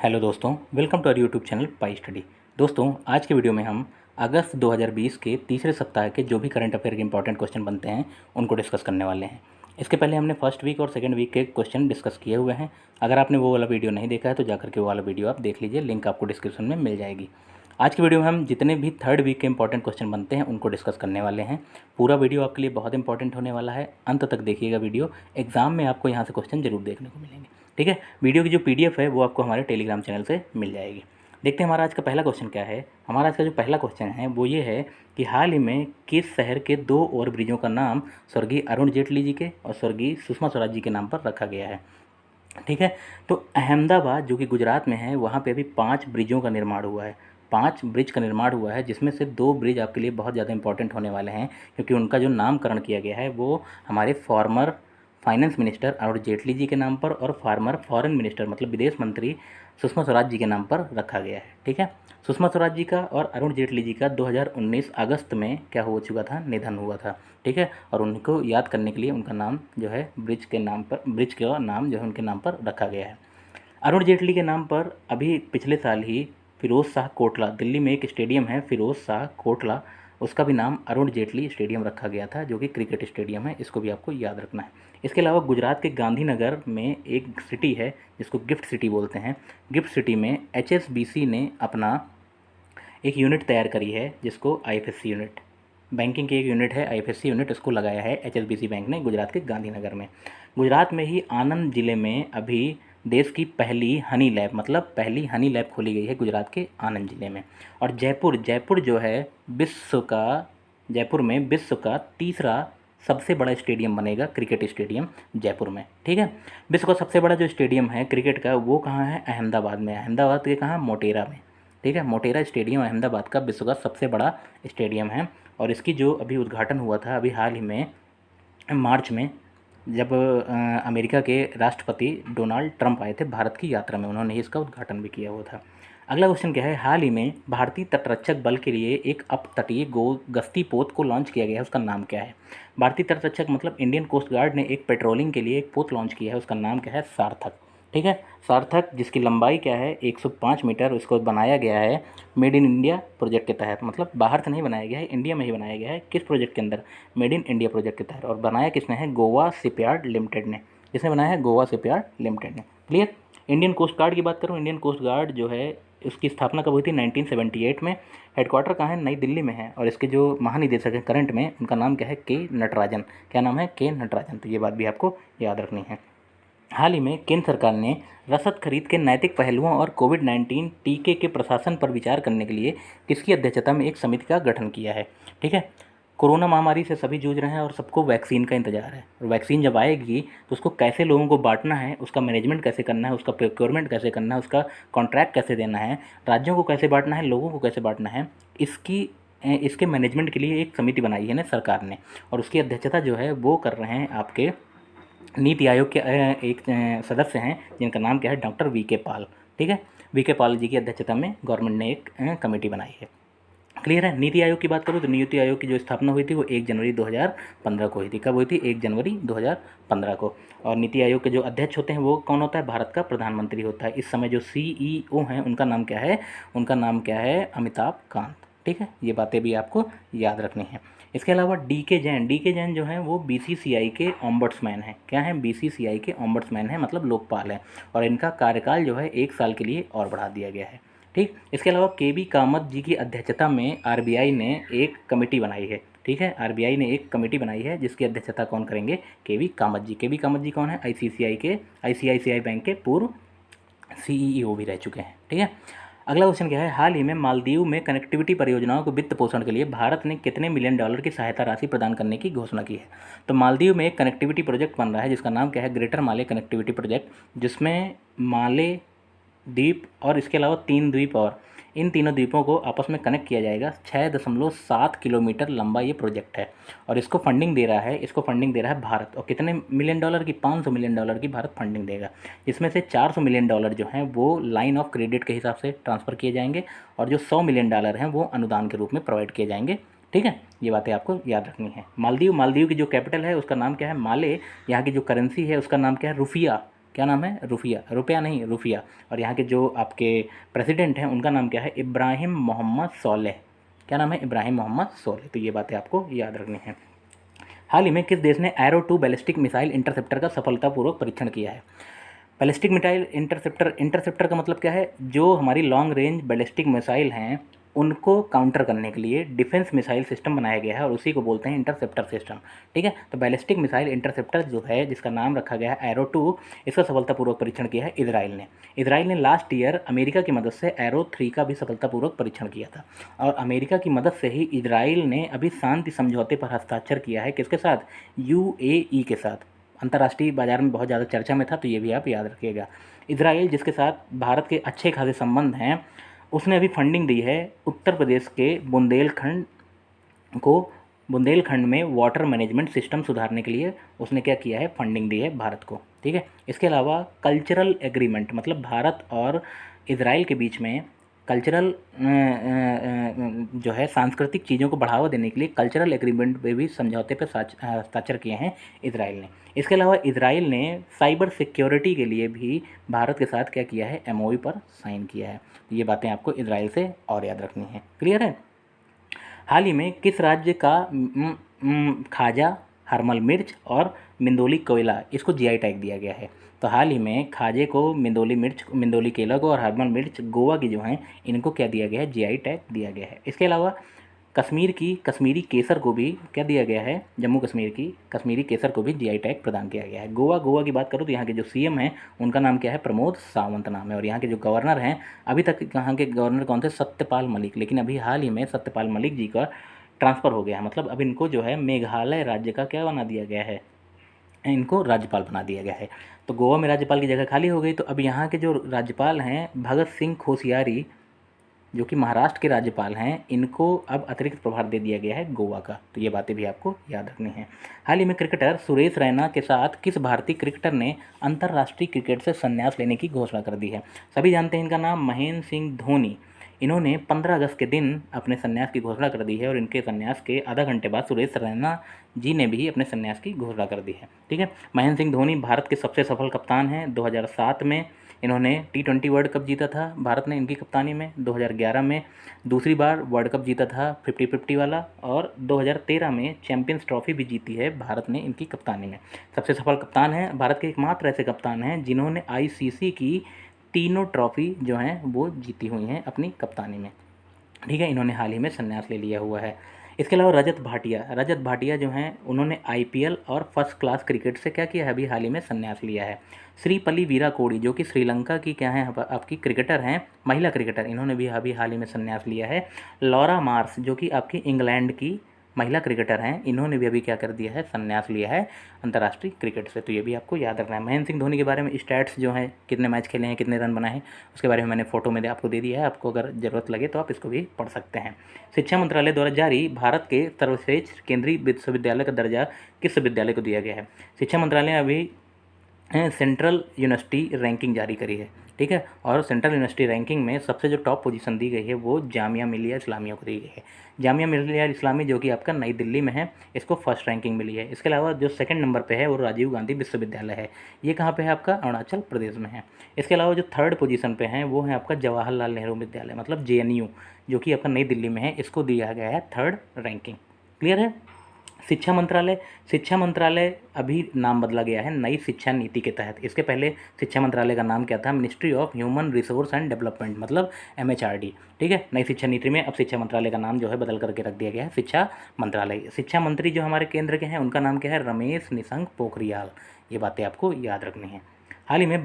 Hello दोस्तों, welcome to our YouTube channel Pi Study. दोस्तों, आज के वीडियो में हम अगस्त 2020 के तीसरे सप्ताह के जो भी करंट अफेयर के इंपॉर्टेंट क्वेश्चन बनते हैं उनको डिस्कस करने वाले हैं। इसके पहले हमने फर्स्ट वीक और सेकंड वीक के क्वेश्चन डिस्कस किए हुए हैं। अगर आपने वो वाला वीडियो नहीं देखा है तो जाकर के वो वाला वीडियो आप देख लीजिए, लिंक आपको डिस्क्रिप्शन में मिल जाएगी। आज की वीडियो में हम जितने भी थर्ड वीक के इंपॉर्टेंट क्वेश्चन बनते हैं उनको डिस्कस करने वाले हैं। पूरा वीडियो आपके लिए बहुत इंपॉर्टेंट होने वाला है, अंत तक देखिएगा वीडियो। एग्जाम में आपको यहाँ से क्वेश्चन जरूर देखने को मिलेंगे। ठीक है, वीडियो की जो पीडीएफ है वो आपको हमारे टेलीग्राम चैनल से मिल जाएगी। देखते हैं हमारा आज का पहला क्वेश्चन क्या है। हमारा आज का जो पहला क्वेश्चन है वो ये है कि हाल ही में किस शहर के दो ओवरब्रिजों का नाम स्वर्गीय अरुण जेटली जी के और स्वर्गीय सुषमा स्वराज जी के नाम पर रखा गया है। ठीक है, तो अहमदाबाद जो कि गुजरात में है वहाँ पे अभी 5 ब्रिजों का निर्माण हुआ है। 5 ब्रिज का निर्माण हुआ है, जिसमें से 2 ब्रिज आपके लिए बहुत ज़्यादा इंपॉर्टेंट होने वाले हैं, क्योंकि उनका जो नामकरण किया गया है वो हमारे former finance minister Arun Jaitley ji के नाम पर और फार्मर फॉरेन मिनिस्टर मतलब विदेश मंत्री सुषमा स्वराज जी के नाम पर रखा गया है। ठीक है, सुषमा स्वराज जी का और अरुण जेटली जी का 2019 अगस्त में क्या हो चुका था, निधन हुआ था। ठीक है, और उनको याद करने के लिए उनका नाम जो है ब्रिज का नाम जो है उनके नाम पर रखा गया है। अरुण जेटली के नाम पर अभी पिछले साल ही फिरोज़ शाह कोटला, दिल्ली में एक स्टेडियम है फिरोज़ शाह कोटला, उसका भी नाम अरुण जेटली स्टेडियम रखा गया था, जो कि क्रिकेट स्टेडियम है। इसको भी आपको याद रखना है। इसके अलावा गुजरात के गांधीनगर में एक सिटी है जिसको गिफ्ट सिटी बोलते हैं। गिफ्ट सिटी में HSBC ने अपना एक यूनिट तैयार करी है, जिसको IFSC यूनिट, बैंकिंग की एक यूनिट है IFSC यूनिट, इसको लगाया है HSBC बैंक ने गुजरात के गांधीनगर में। गुजरात में ही आनंद ज़िले में अभी देश की पहली हनी लैब मतलब पहली हनी लैब खोली गई है गुजरात के आनंद ज़िले में। और जयपुर जो है जयपुर में विश्व का तीसरा सबसे बड़ा स्टेडियम बनेगा, क्रिकेट स्टेडियम जयपुर में। ठीक है, विश्व का सबसे बड़ा जो स्टेडियम है क्रिकेट का वो कहाँ है, अहमदाबाद में। अहमदाबाद के कहाँ, मोटेरा में। ठीक है, मोटेरा स्टेडियम अहमदाबाद का विश्व का सबसे बड़ा स्टेडियम है। और इसकी जो अभी उद्घाटन हुआ था अभी हाल ही में मार्च में, जब अमेरिका के राष्ट्रपति डोनाल्ड ट्रंप आए थे भारत की यात्रा में, उन्होंने ही इसका उद्घाटन भी किया हुआ था। अगला क्वेश्चन क्या है, हाल ही में भारतीय तटरक्षक बल के लिए एक अपतटीय गश्ती पोत को लॉन्च किया गया है, उसका नाम क्या है। भारतीय तटरक्षक मतलब इंडियन कोस्ट गार्ड ने एक पेट्रोलिंग के लिए एक पोत लॉन्च किया है, उसका नाम क्या है, सार्थक। ठीक है, सार्थक, जिसकी लंबाई क्या है 105 मीटर। इसको बनाया गया है मेड इन इंडिया प्रोजेक्ट के तहत, मतलब बाहर से नहीं बनाया गया है, इंडिया में ही बनाया गया है। किस प्रोजेक्ट के अंदर, मेड इन इंडिया प्रोजेक्ट के तहत। और बनाया किसने है, गोवा शिपयार्ड लिमिटेड ने। किसने बनाया है, गोवा शिपयार्ड लिमिटेड ने। क्लियर। इंडियन कोस्ट गार्ड की बात करूँ, इंडियन कोस्ट गार्ड जो है उसकी स्थापना कब हुई थी, 1978 में। हेडक्वार्टर कहाँ है, नई दिल्ली में है। और इसके जो महानिदेशक हैं करंट में, उनका नाम क्या है, के नटराजन। क्या नाम है, के नटराजन। तो ये बात भी आपको याद रखनी है। हाल ही में केंद्र सरकार ने रसद खरीद के नैतिक पहलुओं और कोविड-19 टीके के प्रशासन पर विचार करने के लिए किसकी अध्यक्षता में एक समिति का गठन किया है। ठीक है, कोरोना महामारी से सभी जूझ रहे हैं और सबको वैक्सीन का इंतजार है। और वैक्सीन जब आएगी तो उसको कैसे लोगों को बांटना है, उसका मैनेजमेंट कैसे करना है, उसका प्रोक्योरमेंट कैसे करना है, उसका कॉन्ट्रैक्ट कैसे देना है, राज्यों को कैसे बांटना है, लोगों को कैसे बांटना है, इसके मैनेजमेंट के लिए एक समिति बनाई है ना सरकार ने। और उसकी अध्यक्षता जो है वो कर रहे हैं आपके नीति आयोग के एक सदस्य हैं, जिनका नाम क्या है, डॉक्टर VK पाल। ठीक है, VK पाल जी की अध्यक्षता में गवर्नमेंट ने एक कमेटी बनाई है। क्लियर है। नीति आयोग की बात करूँ तो नीति आयोग की जो स्थापना हुई थी वो 1 जनवरी 2015 को हुई थी। कब हुई थी, 1 जनवरी 2015 को। और नीति आयोग के जो अध्यक्ष होते हैं वो कौन होता है, भारत का प्रधानमंत्री होता है। इस समय जो CEO हैं उनका नाम क्या है, अमिताभ कांत। ठीक है, ये बातें भी आपको याद रखनी है। इसके अलावा DK जैन जो हैं वो BCCI के ओम्बड्समैन हैं। क्या हैं, BCCI के ओम्बड्समैन हैं, मतलब लोकपाल हैं। और इनका कार्यकाल जो है 1 साल के लिए और बढ़ा दिया गया है। ठीक, इसके अलावा KB कामत जी की अध्यक्षता में RBI ने एक कमेटी बनाई है। ठीक है, RBI ने एक कमेटी बनाई है जिसकी अध्यक्षता कौन करेंगे, KB कामत जी। KB कामत जी कौन है, ICICI बैंक के पूर्व CEO भी रह चुके हैं। ठीक है, अगला क्वेश्चन क्या है, हाल ही में मालदीव में कनेक्टिविटी परियोजनाओं को वित्त पोषण के लिए भारत ने कितने मिलियन डॉलर की सहायता राशि प्रदान करने की घोषणा की है। तो मालदीव में एक कनेक्टिविटी प्रोजेक्ट बन रहा है जिसका नाम क्या है, ग्रेटर माले कनेक्टिविटी प्रोजेक्ट, जिसमें माले द्वीप और इसके अलावा 3 द्वीप और इन तीनों द्वीपों को आपस में कनेक्ट किया जाएगा। 6.7 किलोमीटर लंबा ये प्रोजेक्ट है। और इसको फंडिंग दे रहा है भारत। और कितने मिलियन डॉलर की, 500 मिलियन डॉलर की भारत फंडिंग देगा। जिसमें से 400 मिलियन डॉलर जो हैं वो लाइन ऑफ क्रेडिट के हिसाब से ट्रांसफ़र किए जाएंगे और जो 100 मिलियन डॉलर हैं वो अनुदान के रूप में प्रोवाइड किए जाएंगे। ठीक है, ये बातें आपको याद रखनी है। मालदीव की जो कैपिटल है उसका नाम क्या है, माले। यहाँ की जो करेंसी है उसका नाम क्या है, रुफिया। क्या नाम है? रुफिया, रुपया नहीं रुफिया। और यहाँ के जो आपके प्रेसिडेंट हैं उनका नाम क्या है? इब्राहिम मोहम्मद सोलेह। क्या नाम है? इब्राहिम मोहम्मद सोलेह। तो ये बातें आपको याद रखनी है। हाल ही में किस देश ने एरो 2 बैलिस्टिक मिसाइल इंटरसेप्टर का सफलतापूर्वक परीक्षण किया है? बैलिस्टिक मिसाइल इंटरसेप्टर, इंटरसेप्टर का मतलब क्या है? जो हमारी लॉन्ग रेंज बैलिस्टिक मिसाइल हैं उनको काउंटर करने के लिए डिफेंस मिसाइल सिस्टम बनाया गया है और उसी को बोलते हैं इंटरसेप्टर सिस्टम। ठीक है, तो बैलिस्टिक मिसाइल इंटरसेप्टर जो है, जिसका नाम रखा गया है एरो 2, इसका सफलतापूर्वक परीक्षण किया है इसराइल ने। इसराइल ने लास्ट ईयर अमेरिका की मदद से एरो 3 का भी सफलतापूर्वक परीक्षण किया था। और अमेरिका की मदद से ही इसराइल ने अभी शांति समझौते पर हस्ताक्षर किया है। किसके साथ? UAE के साथ। अंतर्राष्ट्रीय बाजार में बहुत ज़्यादा चर्चा में था, तो ये भी आप याद रखिएगा। इसराइल, जिसके साथ भारत के अच्छे खासे संबंध हैं, उसने अभी फंडिंग दी है उत्तर प्रदेश के बुंदेलखंड में वाटर मैनेजमेंट सिस्टम सुधारने के लिए। उसने क्या किया है? फंडिंग दी है भारत को। ठीक है, इसके अलावा कल्चरल एग्रीमेंट, मतलब भारत और इसराइल के बीच में कल्चरल जो है सांस्कृतिक चीज़ों को बढ़ावा देने के लिए कल्चरल एग्रीमेंट पे भी समझौते पर हस्ताक्षर किए हैं इसराइल ने। इसके अलावा इसराइल ने साइबर सिक्योरिटी के लिए भी भारत के साथ क्या किया है? MOU पर साइन किया है। ये बातें आपको इसराइल से और याद रखनी है। क्लियर है? हाल ही में किस राज्य का खाजा, हरमल मिर्च और मिंदोली कोयला, इसको GI टैग दिया गया है? तो हाल ही में खाजे को, मिंदोली मिर्च, मिंदोली केला को और हरमल मिर्च गोवा की जो हैं, इनको क्या दिया गया है? GI टैग दिया गया है। इसके अलावा कश्मीरी केसर को भी क्या दिया गया है? जम्मू कश्मीर की कश्मीरी केसर को भी GI टैग प्रदान किया गया है। गोवा की बात करूँ तो यहाँ के जो CM हैं उनका नाम क्या है? प्रमोद सावंत नाम है। और यहाँ के जो गवर्नर हैं, अभी तक यहाँ के गवर्नर कौन थे? सत्यपाल मलिक। लेकिन अभी हाल ही में सत्यपाल मलिक जी का ट्रांसफ़र हो गया है, मतलब अब इनको जो है मेघालय राज्य का क्या बना दिया गया है? इनको राज्यपाल बना दिया गया है। तो गोवा में राज्यपाल की जगह खाली हो गई। तो अब यहाँ के जो राज्यपाल हैं भगत सिंह कोश्यारी, जो कि महाराष्ट्र के राज्यपाल हैं, इनको अब अतिरिक्त प्रभार दे दिया गया है गोवा का। तो ये बातें भी आपको याद रखनी है। हाल ही में क्रिकेटर सुरेश रैना के साथ किस भारतीय क्रिकेटर ने अंतर्राष्ट्रीय क्रिकेट से संन्यास लेने की घोषणा कर दी है? सभी जानते हैं इनका नाम, महेंद्र सिंह धोनी। इन्होंने 15 अगस्त के दिन अपने संन्यास की घोषणा कर दी है और इनके संन्यास के आधा घंटे बाद सुरेश रैना जी ने भी अपने संन्यास की घोषणा कर दी है। ठीक है, महेंद्र सिंह धोनी भारत के सबसे सफल कप्तान हैं। 2007 में इन्होंने T20 वर्ल्ड कप जीता था भारत ने इनकी कप्तानी में। 2011 में दूसरी बार वर्ल्ड कप जीता था 50-50 वाला, और 2013 में चैंपियंस ट्रॉफी भी जीती है भारत ने इनकी कप्तानी में। सबसे सफल कप्तान हैं, भारत के एकमात्र ऐसे कप्तान हैं जिन्होंने ICC की तीनों ट्रॉफी जो हैं वो जीती हुई हैं अपनी कप्तानी में। ठीक है, इन्होंने हाल ही में संन्यास ले लिया हुआ है। इसके अलावा रजत भाटिया जो हैं उन्होंने IPL और फर्स्ट क्लास क्रिकेट से क्या किया है? अभी हाल ही में संन्यास लिया है। श्रीपली वीराकोडी, जो कि श्रीलंका की क्या है आपकी क्रिकेटर हैं, महिला क्रिकेटर, इन्होंने भी अभी हाल ही में संन्यास लिया है। लॉरा मार्स, जो कि आपकी इंग्लैंड की महिला क्रिकेटर हैं, इन्होंने भी अभी क्या कर दिया है? संन्यास लिया है अंतर्राष्ट्रीय क्रिकेट से। तो ये भी आपको याद रखना है। महेंद्र सिंह धोनी के बारे में स्टैट्स जो हैं, कितने मैच खेले हैं, कितने रन बनाए हैं, उसके बारे में मैंने फोटो में आपको दे दिया है। आपको अगर ज़रूरत लगे तो आप इसको भी पढ़ सकते हैं। शिक्षा मंत्रालय द्वारा जारी भारत के सर्वश्रेष्ठ केंद्रीय विश्वविद्यालय का दर्जा किस विद्यालय को दिया गया है? शिक्षा मंत्रालय ने अभी सेंट्रल यूनिवर्सिटी रैंकिंग जारी करी है। ठीक है, और सेंट्रल यूनिवर्सिटी रैंकिंग में सबसे जो टॉप पोजीशन दी गई है वो जामिया मिलिया इस्लामिया को दी गई है। जामिया मिलिया इस्लामी, जो कि आपका नई दिल्ली में है, इसको फर्स्ट रैंकिंग मिली है। इसके अलावा जो सेकंड नंबर पे है वो राजीव गांधी विश्वविद्यालय है। ये कहाँ पे है? आपका अरुणाचल प्रदेश में है। इसके अलावा जो थर्ड पोजीशन पे है वो है आपका जवाहरलाल नेहरू विद्यालय, मतलब JNU, जो कि आपका नई दिल्ली में है, इसको दिया गया है थर्ड रैंकिंग। क्लियर है? शिक्षा मंत्रालय अभी नाम बदला गया है नई शिक्षा नीति के तहत। इसके पहले शिक्षा मंत्रालय का नाम क्या था? Ministry of human resource and development, मतलब MHRD। ठीक है, नई शिक्षा नीति में अब शिक्षा मंत्रालय का नाम जो है बदल करके रख दिया गया है शिक्षा मंत्रालय। शिक्षा मंत्री जो हमारे केंद्र के हैं उनका नाम क्या है? रमेश निशंक पोखरियाल। ये बातें आपको याद रखनी है। हाल ही में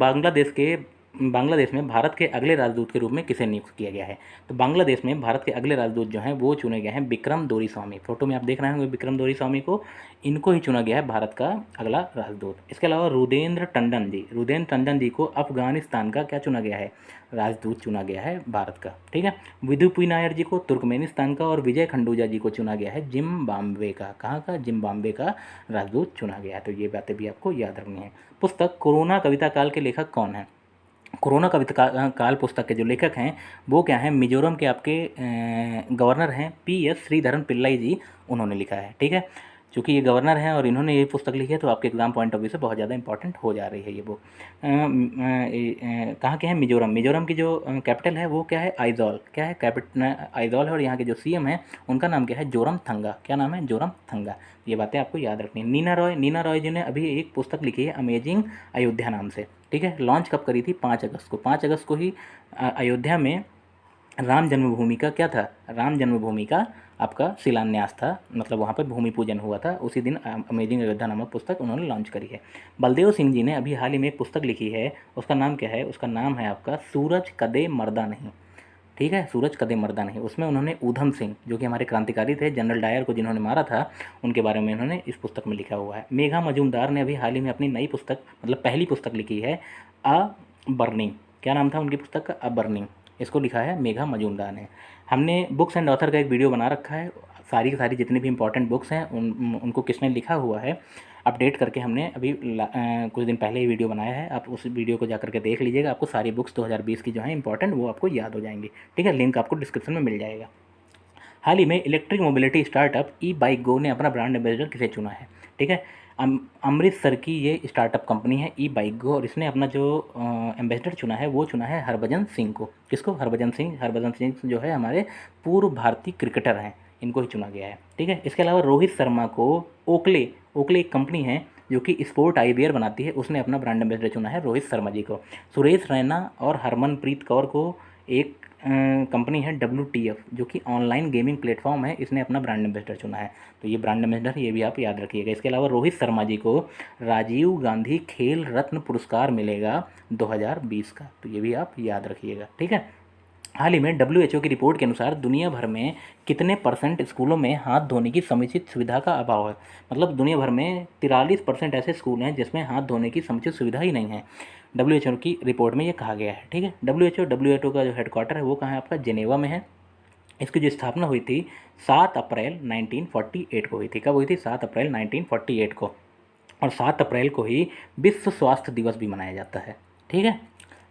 बांग्लादेश में भारत के अगले राजदूत के रूप में किसे नियुक्त किया गया है? तो बांग्लादेश में भारत के अगले राजदूत जो हैं वो चुने गए हैं विक्रम दोरीस्वामी। फोटो में आप देख रहे होंगे विक्रम दोरीस्वामी को, इनको ही चुना गया है भारत का अगला राजदूत। इसके अलावा रुदेंद्र टंडन जी को अफगानिस्तान का क्या चुना गया है? राजदूत चुना गया है भारत का। ठीक है, विदुपी नायर जी को तुर्कमेनिस्तान का और विजय खंडूजा जी को चुना गया है जिम्बाब्वे का। कहाँ का? जिम्बाब्वे का राजदूत चुना गया है। तो ये बातें भी आपको याद रखनी है। पुस्तक कोरोना कविता काल के लेखक कौन है? कोरोना कविता काल पुस्तक के जो लेखक हैं वो क्या हैं? मिजोरम के आपके गवर्नर हैं PS श्रीधरन पिल्लाई जी, उन्होंने लिखा है। ठीक है, चूँकि ये गवर्नर हैं और इन्होंने ये पुस्तक लिखी है तो आपके एग्ज़ाम पॉइंट ऑफ व्यू से बहुत ज़्यादा इंपॉर्टेंट हो जा रही है ये बुक। कहाँ के हैं? मिजोरम। मिजोरम की जो कैपिटल है वो क्या है? आइजॉल। क्या है? आइजॉल है। और यहाँ के जो सीएम हैं उनका नाम क्या है? जोरमथंगा। क्या नाम है? जोरमथंगा। ये बातें आपको याद रखनी है। नीना रॉय जी ने अभी एक पुस्तक लिखी है अमेजिंग अयोध्या नाम से, ठीक है। लॉन्च कब करी थी? 5 अगस्त को। 5 अगस्त को ही अयोध्या में राम जन्मभूमि का क्या था? राम जन्मभूमि का आपका शिलान्यास था, मतलब वहाँ पर भूमि पूजन हुआ था। उसी दिन अमेजिंग अयोध्या नामक पुस्तक उन्होंने लॉन्च करी है। बलदेव सिंह जी ने अभी हाल ही में एक पुस्तक लिखी है, उसका नाम क्या है? उसका नाम है आपका सूरज कदे मरदा नहीं, ठीक है, सूरज कदे मरदा नहीं। उसमें उन्होंने ऊधम सिंह, जो कि हमारे क्रांतिकारी थे, जनरल डायर को जिन्होंने मारा था, उनके बारे में उन्होंने इस पुस्तक में लिखा हुआ है। मेघा मजूमदार ने अभी हाल ही में अपनी नई पुस्तक, मतलब पहली पुस्तक लिखी है, अ बर्निंग। क्या नाम था उनकी पुस्तक का? अ बर्निंग। इसको लिखा है मेघा मजूमदार ने। हमने बुक्स एंड ऑथर का एक वीडियो बना रखा है, सारी की सारी जितनी भी इंपॉर्टेंट बुक्स हैं उनको किसने लिखा हुआ है अपडेट करके हमने अभी कुछ दिन पहले ही वीडियो बनाया है। आप उस वीडियो को जा करके देख लीजिएगा, आपको सारी बुक्स 2020 की जो है इंपॉर्टेंट वो आपको याद हो जाएंगी, ठीक है। लिंक आपको डिस्क्रिप्शन में मिल जाएगा। हाल ही में इलेक्ट्रिक मोबिलिटी स्टार्टअप ई बाइक गो ने अपना ब्रांड एम्बेसडर किसे चुना है, ठीक है। अमृतसर की ये स्टार्टअप कंपनी है ई बाइक गो, और इसने अपना जो एम्बेसडर चुना है वो चुना है हरभजन सिंह को। किसको? हरभजन सिंह। हरभजन सिंह जो है हमारे पूर्व भारतीय क्रिकेटर हैं, इनको ही चुना गया है, ठीक है। इसके अलावा रोहित शर्मा को ओकले ओकले एक कंपनी है जो कि स्पोर्ट आईवियर बनाती है, उसने अपना ब्रांड एम्बेसडर चुना है रोहित शर्मा जी को। सुरेश रैना और हरमनप्रीत कौर को एक कंपनी है WTF, जो कि ऑनलाइन गेमिंग प्लेटफॉर्म है, इसने अपना ब्रांड एम्बेसडर चुना है। तो ये ब्रांड एम्बेसडर ये भी आप याद रखिएगा। इसके अलावा रोहित शर्मा जी को राजीव गांधी खेल रत्न पुरस्कार मिलेगा 2020 का, तो ये भी आप याद रखिएगा, ठीक है। हाल ही में WHO की रिपोर्ट के अनुसार दुनिया भर में कितने % स्कूलों में हाथ धोने की समुचित सुविधा का अभाव है? मतलब दुनिया भर में 43% ऐसे स्कूल हैं जिसमें हाथ धोने की समुचित सुविधा ही नहीं है। WHO की रिपोर्ट में ये कहा गया है, ठीक है। WHO का जो हेडक्वार्टर है वो कहाँ है आपका? जेनेवा में है। इसकी जो स्थापना हुई थी 7 अप्रैल 1948 को हुई थी। कब हुई थी? 7 अप्रैल 1948 को। और 7 अप्रैल को ही विश्व स्वास्थ्य दिवस भी मनाया जाता है, ठीक है।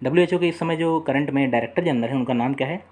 WHO के इस समय जो करंट में डायरेक्टर जनरल है उनका नाम क्या है?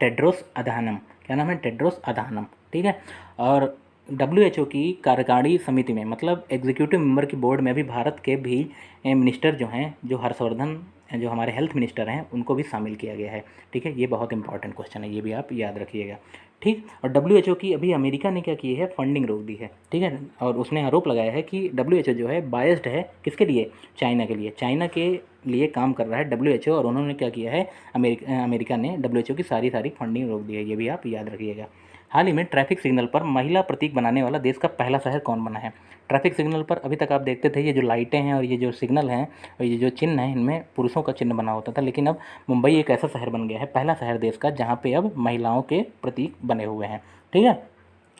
टेड्रोस अधानम। क्या नाम है? टेड्रोस अधानम, ठीक है। और WHO की कार्यकारिणी समिति में, मतलब एग्जीक्यूटिव मेंबर की बोर्ड में भी भारत के भी मिनिस्टर जो हैं, जो हर्षवर्धन जो हमारे हेल्थ मिनिस्टर हैं, उनको भी शामिल किया गया है, ठीक है। ये बहुत इंपॉर्टेंट क्वेश्चन है, ये भी आप याद रखिएगा, ठीक। और WHO की अभी अमेरिका ने क्या की है? फंडिंग रोक दी है, ठीक है। और उसने आरोप लगाया है कि WHO जो है बायस्ड है, किसके लिए? चाइना के लिए। चाइना के लिए काम कर रहा है WHO, और उन्होंने क्या किया है? अमेरिका ने WHO की सारी फंडिंग रोक दी है, ये भी आप याद रखिएगा। हाल ही में ट्रैफिक सिग्नल पर महिला प्रतीक बनाने वाला देश का पहला शहर कौन बना है? ट्रैफिक सिग्नल पर अभी तक आप देखते थे ये जो लाइटें हैं और ये जो सिग्नल हैं और ये जो चिन्ह हैं, इनमें पुरुषों का चिन्ह बना होता था, लेकिन अब मुंबई एक ऐसा शहर बन गया है, पहला शहर देश का, जहाँ पे अब महिलाओं के प्रतीक बने हुए हैं, ठीक है।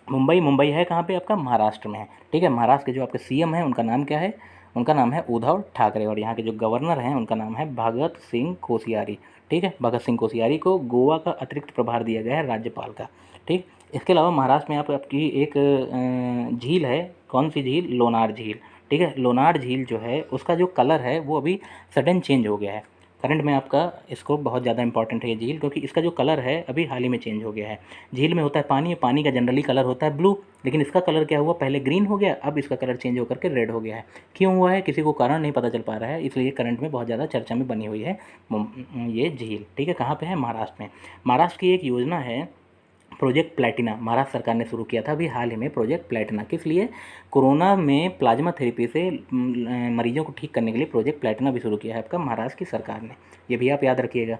मुंबई है कहाँ पे? आपका महाराष्ट्र में है, ठीक है। महाराष्ट्र के जो आपके CM हैं उनका नाम क्या है? उनका नाम है उद्धव ठाकरे, और यहाँ के जो गवर्नर हैं उनका नाम है भगत सिंह कोश्यारी, ठीक है। भगत सिंह कोश्यारी को गोवा का अतिरिक्त प्रभार दिया गया है राज्यपाल का, ठीक। इसके अलावा महाराष्ट्र में आपकी एक झील है, कौन सी झील? लोनार झील, ठीक है। लोनार झील जो है उसका जो कलर है वो अभी सडन चेंज हो गया है करंट में आपका। इसको बहुत ज़्यादा इंपॉर्टेंट है ये झील, क्योंकि इसका जो कलर है अभी हाल ही में चेंज हो गया है। झील में होता है पानी, पानी का जनरली कलर होता है ब्लू, लेकिन इसका कलर क्या हुआ? पहले ग्रीन हो गया, अब इसका कलर चेंज होकर के रेड हो गया है। क्यों हुआ है? किसी को कारण नहीं पता चल पा रहा है, इसलिए करंट में बहुत ज़्यादा चर्चा में बनी हुई है ये झील, ठीक है। कहाँ पे है? महाराष्ट्र में। महाराष्ट्र की एक योजना है प्रोजेक्ट प्लैटिना, महाराष्ट्र सरकार ने शुरू किया था अभी हाल ही में प्रोजेक्ट प्लैटिना। किस लिए? कोरोना में प्लाज्मा थेरेपी से मरीजों को ठीक करने के लिए प्रोजेक्ट प्लैटिना भी शुरू किया है आपका महाराष्ट्र की सरकार ने, ये भी आप याद रखिएगा।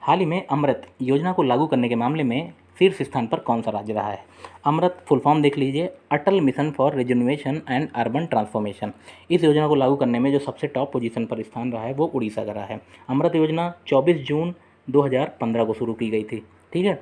हाल ही में अमृत योजना को लागू करने के मामले में शीर्ष स्थान पर कौन सा राज्य रहा है? अमृत फुल फॉर्म देख लीजिए, Atal mission for regeneration and urban transformation. इस योजना को लागू करने में जो सबसे टॉप पोजीशन पर स्थान रहा है वो उड़ीसा का रहा है। अमृत योजना 24 जून 2015 को शुरू की गई थी, ठीक है।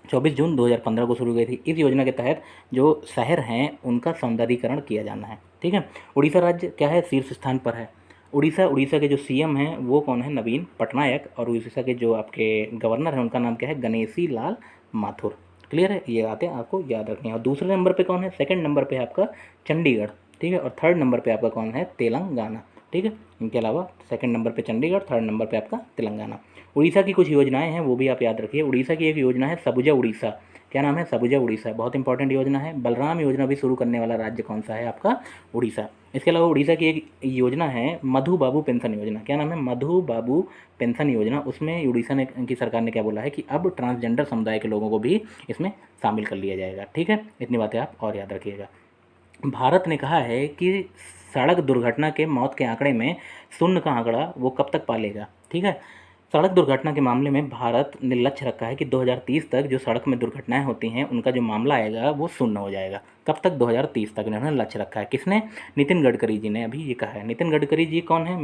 24 जून 2015 को शुरू हुई थी। इस योजना के तहत जो शहर हैं उनका सौंदर्यीकरण किया जाना है, ठीक है। उड़ीसा राज्य क्या है? शीर्ष स्थान पर है। उड़ीसा के जो CM हैं वो कौन है? नवीन पटनायक, और उड़ीसा के जो आपके गवर्नर हैं उनका नाम क्या है? गणेशी लाल माथुर, क्लियर है। ये बातें आपको याद रखनी है। और दूसरे नंबर पे कौन है? सेकंड नंबर पे है आपका चंडीगढ़, ठीक है। और थर्ड नंबर पे आपका कौन है? तेलंगाना, ठीक है। इनके अलावा सेकंड नंबर पे चंडीगढ़, थर्ड नंबर पे आपका तेलंगाना। उड़ीसा की कुछ योजनाएं हैं वो भी आप याद रखिए। उड़ीसा की एक योजना है सबुजा उड़ीसा। क्या नाम है? सबुजा उड़ीसा, बहुत इंपॉर्टेंट योजना है। बलराम योजना भी शुरू करने वाला राज्य कौन सा है आपका? उड़ीसा। इसके अलावा उड़ीसा की एक योजना है मधु बाबू पेंशन योजना, क्या नाम है? मधु बाबू पेंशन योजना। उसमें उड़ीसा ने की सरकार ने क्या बोला है कि अब ट्रांसजेंडर समुदाय के लोगों को भी इसमें शामिल कर लिया जाएगा। ठीक है, इतनी बातें आप और याद रखिएगा। भारत ने कहा है कि सड़क दुर्घटना के मौत के आंकड़े में शून्य का आंकड़ा वो कब तक पालेगा। ठीक है, सड़क दुर्घटना के मामले में भारत ने लक्ष्य रखा है कि 2030 तक जो सड़क में दुर्घटनाएं होती हैं उनका जो मामला आएगा वो शून्य हो जाएगा। कब तक? 2030 तक इन्होंने लक्ष्य रखा है। किसने? नितिन गडकरी जी ने अभी ये कहा है। नितिन गडकरी जी कौन है?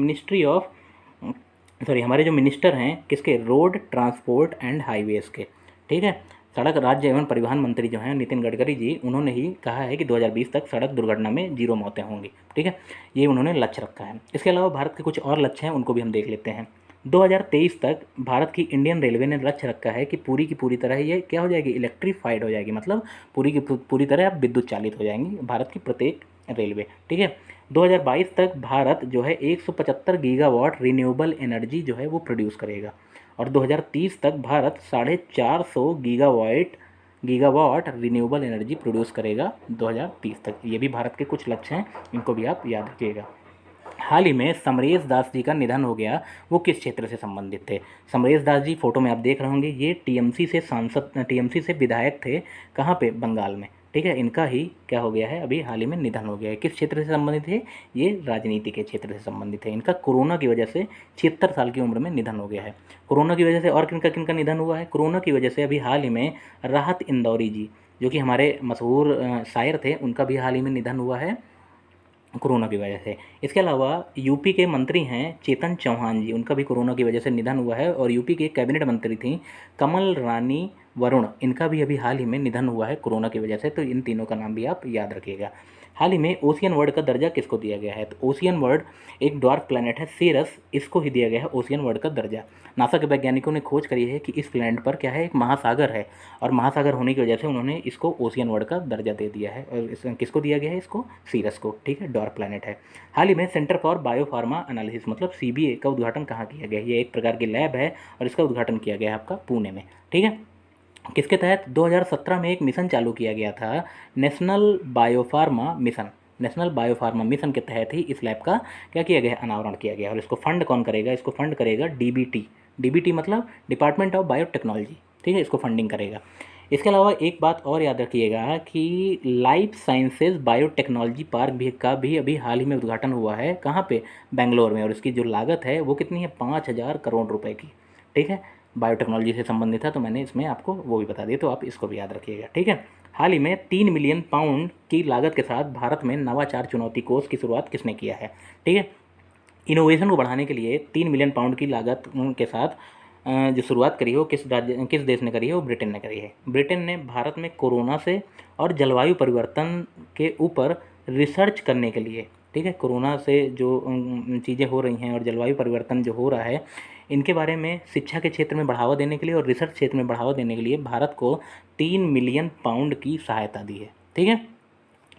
हमारे जो मिनिस्टर हैं किसके? रोड ट्रांसपोर्ट एंड हाईवेज़ के। ठीक है, सड़क राज्य एवं परिवहन मंत्री जो हैं नितिन गडकरी जी, उन्होंने ही कहा है कि 2020 तक सड़क दुर्घटना में 0 मौतें होंगी। ठीक है, ये उन्होंने लक्ष्य रखा है। इसके अलावा भारत के कुछ और लक्ष्य हैं, उनको भी हम देख लेते हैं। 2023 तक भारत की इंडियन रेलवे ने लक्ष्य रखा है कि पूरी की पूरी तरह ये क्या हो जाएगी? इलेक्ट्रीफाइड हो जाएगी, मतलब पूरी की पूरी तरह अब विद्युत चालित हो जाएंगी भारत की प्रत्येक रेलवे। ठीक है, 2022 तक भारत जो है 175 गीगावाट रिन्यूएबल एनर्जी जो है वो प्रोड्यूस करेगा, और 2030 तक Bharat 450 gigawatt renewable energy produce करेगा 2030 तक। ये भी भारत के कुछ लक्ष्य हैं, इनको भी आप याद रखिएगा। हाल ही में समरेश दास जी का निधन हो गया, वो किस क्षेत्र से संबंधित थे? समरेश दास जी फोटो में आप देख रहे होंगे, ये टीएमसी से विधायक थे। कहाँ पे? बंगाल में। ठीक है, इनका ही क्या हो गया है? अभी हाल ही में निधन हो गया है। किस क्षेत्र से संबंधित है? ये राजनीति के क्षेत्र से संबंधित है। इनका कोरोना की वजह से 76 साल की उम्र में निधन हो गया है। कोरोना की वजह से और किनका किनका निधन हुआ है? कोरोना की वजह से अभी हाल ही में राहत इंदौरी जी, जो कि हमारे मशहूर शायर थे, उनका भी हाल ही में निधन हुआ है कोरोना की वजह से। इसके अलावा यूपी के मंत्री हैं चेतन चौहान जी, उनका भी कोरोना की वजह से निधन हुआ है। और यूपी के कैबिनेट मंत्री थी कमल रानी वरुण, इनका भी अभी हाल ही में निधन हुआ है कोरोना की वजह से। तो इन तीनों का नाम भी आप याद रखिएगा। हाल ही में ओशियन वर्ल्ड का दर्जा किसको दिया गया है? तो ओशियन वर्ल्ड एक ड्वार्फ प्लैनेट है सीरस, इसको ही दिया गया है ओशियन वर्ल्ड का दर्जा। नासा के वैज्ञानिकों ने खोज करी है कि इस प्लैनेट पर क्या है? एक महासागर है, और महासागर होने की वजह से उन्होंने इसको ओशियन वर्ल्ड का दर्जा दे दिया है। और इस किसको दिया गया है? इसको सीरस को। ठीक है, ड्वार्फ प्लैनेट है। हाल ही में सेंटर फॉर बायोफार्मा एनालिसिस मतलब सीबीए का उद्घाटन कहाँ किया गया? ये एक प्रकार की लैब है और इसका उद्घाटन किया गया है आपका पुणे में। ठीक है, किसके तहत? 2017 में एक मिशन चालू किया गया था, national biopharma mission. National biopharma mission के तहत ही इस लैब का क्या किया गया है? अनावरण किया गया। और इसको फंड कौन करेगा? इसको फंड करेगा डीबीटी। डीबीटी मतलब डिपार्टमेंट ऑफ बायोटेक्नोलॉजी। ठीक है, इसको फंडिंग करेगा। इसके अलावा एक बात और याद रखिएगा कि लाइफ साइंसेज बायोटेक्नोलॉजी पार्क भी अभी हाल ही में उद्घाटन हुआ है। कहाँ पे? बेंगलोर में। और इसकी जो लागत है वो कितनी है? 5,000 करोड़ रुपए की। ठीक है, बायोटेक्नोलॉजी से संबंधित है, तो मैंने इसमें आपको वो भी बता दिया, तो आप इसको भी याद रखिएगा। ठीक है, हाल ही में 3 मिलियन पाउंड की लागत के साथ भारत में नवाचार चुनौती कोष की शुरुआत किसने किया है? ठीक है, इनोवेशन को बढ़ाने के लिए 3 मिलियन पाउंड की लागत के साथ जो शुरुआत करी है वो किस देश ने करी है? वो ब्रिटेन ने करी है। ब्रिटेन ने भारत में कोरोना से और जलवायु परिवर्तन के ऊपर रिसर्च करने के लिए, ठीक है, कोरोना से जो चीज़ें हो रही हैं और जलवायु परिवर्तन जो हो रहा है, इनके बारे में शिक्षा के क्षेत्र में बढ़ावा देने के लिए और रिसर्च क्षेत्र में बढ़ावा देने के लिए भारत को 3 मिलियन पाउंड की सहायता दी है। ठीक है,